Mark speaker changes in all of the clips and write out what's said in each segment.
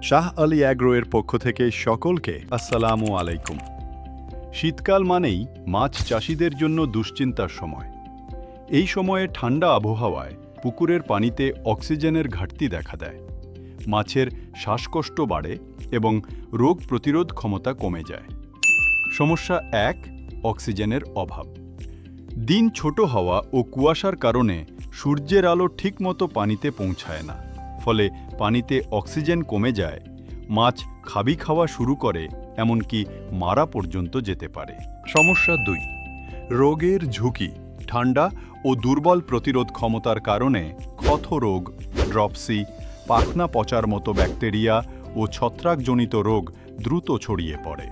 Speaker 1: Shah Ali agro এর পক্ষ থেকে সকলকে আসসালামু আলাইকুম। শীতকাল মানেই মাছ চাষিদের জন্য দুশ্চিন্তার সময়। এই সময়ে ঠান্ডা আবহাওয়ায় পুকুরের পানিতে অক্সিজেনের ঘাটতি দেখা দেয়। মাছের শ্বাসকষ্ট বাড়ে এবং রোগ প্রতিরোধ ক্ষমতা কমে যায়। সমস্যা ১, অক্সিজেনের অভাব। দিন ছোট হওয়া ও কুয়াশার কারণে সূর্যের আলো ঠিকমতো পানিতে পৌঁছায় না, ফলে পানিতে অক্সিজেন কমে যায়, মাছ খাবি খাওয়া শুরু করে, এমনকি মারা পর্যন্ত যেতে পারে। সমস্যা ২, রোগের ঝুঁকি। ঠান্ডা ও দুর্বল প্রতিরোধ ক্ষমতার কারণে ক্ষতরোগ, ড্রপসি, পাখনা পচার মতো ব্যাকটেরিয়া ও ছত্রাকজনিত রোগ দ্রুত ছড়িয়ে পড়ে।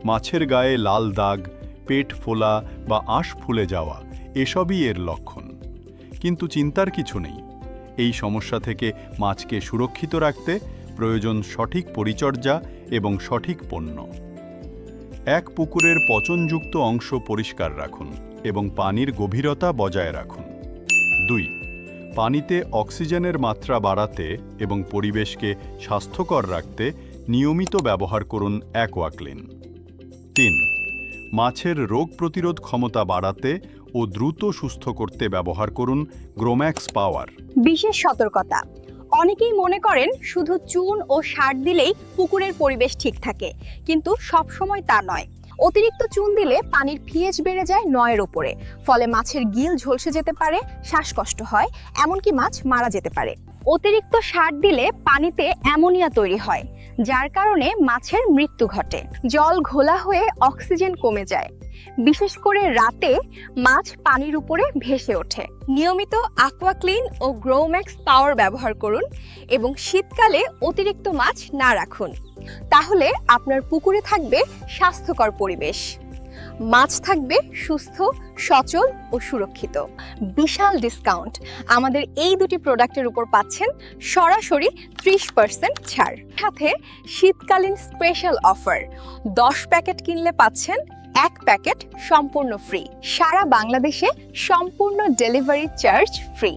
Speaker 1: মাছের গায়ে লাল দাগ, পেট ফোলা বা আঁশ ফুলে যাওয়া এসবই এর লক্ষণ। কিন্তু চিন্তার কিছু নেই। এই সমস্যা থেকে মাছকে সুরক্ষিত রাখতে প্রয়োজন সঠিক পরিচর্যা এবং সঠিক পণ্য। এক পুকুরের পচনযুক্ত অংশ পরিষ্কার রাখুন এবং পানির গভীরতা বজায় রাখুন। ২, পানিতে অক্সিজেনের মাত্রা বাড়াতে এবং পরিবেশকে স্বাস্থ্যকর রাখতে নিয়মিত ব্যবহার করুন অ্যাকোয়াক্লিন। ৩, মাছের রোগ প্রতিরোধ ক্ষমতা বাড়াতে ও দ্রুত সুস্থ করতে ব্যবহার করুন গ্রোম্যাক্স পাওয়ার।
Speaker 2: বিশেষ সতর্কতা, অনেকেই মনে করেন শুধু চুন ও সার দিলেই পুকুরের পরিবেশ ঠিক থাকে, কিন্তু সব সময় তা নয়। অতিরিক্ত চুন দিলে পানির পিএইচ বেড়ে যায় ৯-এর উপরে, ফলে মাছের গিল ঝলসে যেতে পারে, শ্বাসকষ্ট হয়, এমনকি মাছ মারা যেতে পারে। অতিরিক্ত সার দিলে পানিতে অ্যামোনিয়া তৈরি হয়, যার কারণে মাছের মৃত্যু ঘটে। জল ঘোলা হয়ে অক্সিজেন কমে যায়, বিশেষ করে রাতে মাছ পানির উপরে ভেসে ওঠে। নিয়মিত অ্যাকোয়াক্লিন ও গ্রোম্যাক্স পাওয়ার ব্যবহার করুন এবং শীতকালে অতিরিক্ত মাছ না রাখুন। তাহলে আপনার পুকুরে থাকবে স্বাস্থ্যকর পরিবেশ, মাছ থাকবে সুস্থ, সচল ও সুরক্ষিত। বিশাল ডিসকাউন্ট আমাদের এই দুটি প্রোডাক্টের উপর পাচ্ছেন সরাসরি 30% ছাড়, সাথে শীতকালীন স্পেশাল অফার। 10 প্যাকেট কিনলে পাচ্ছেন 1 প্যাকেট সম্পূর্ণ ফ্রি। সারা বাংলাদেশে সম্পূর্ণ ডেলিভারি চার্জ ফ্রি।